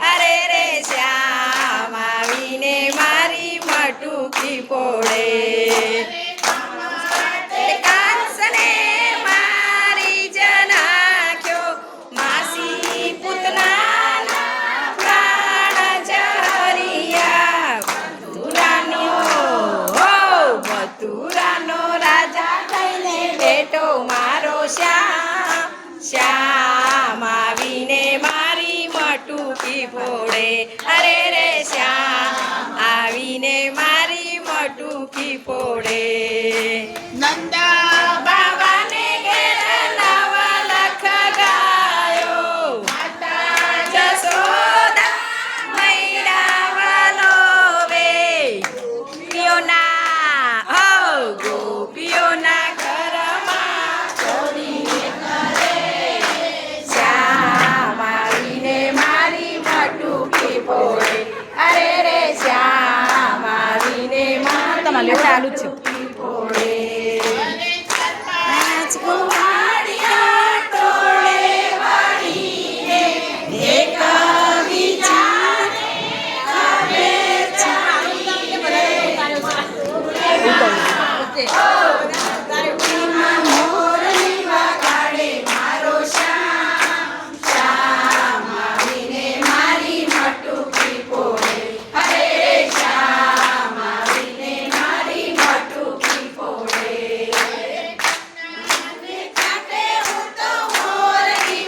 અરે રે શ્યામ આવીને મારી મટુકી ફોડે કંસને મારી જનાખ્યો માસી પૂતનાના પ્રાણ જહરિયા મથુરાનો રાજા થઈને બેટો મારો શ્યામ આવીને મારી મટુકી ફોડે અરે રે શ્યામ આવીને મારી મટુકી ફોડે નંદા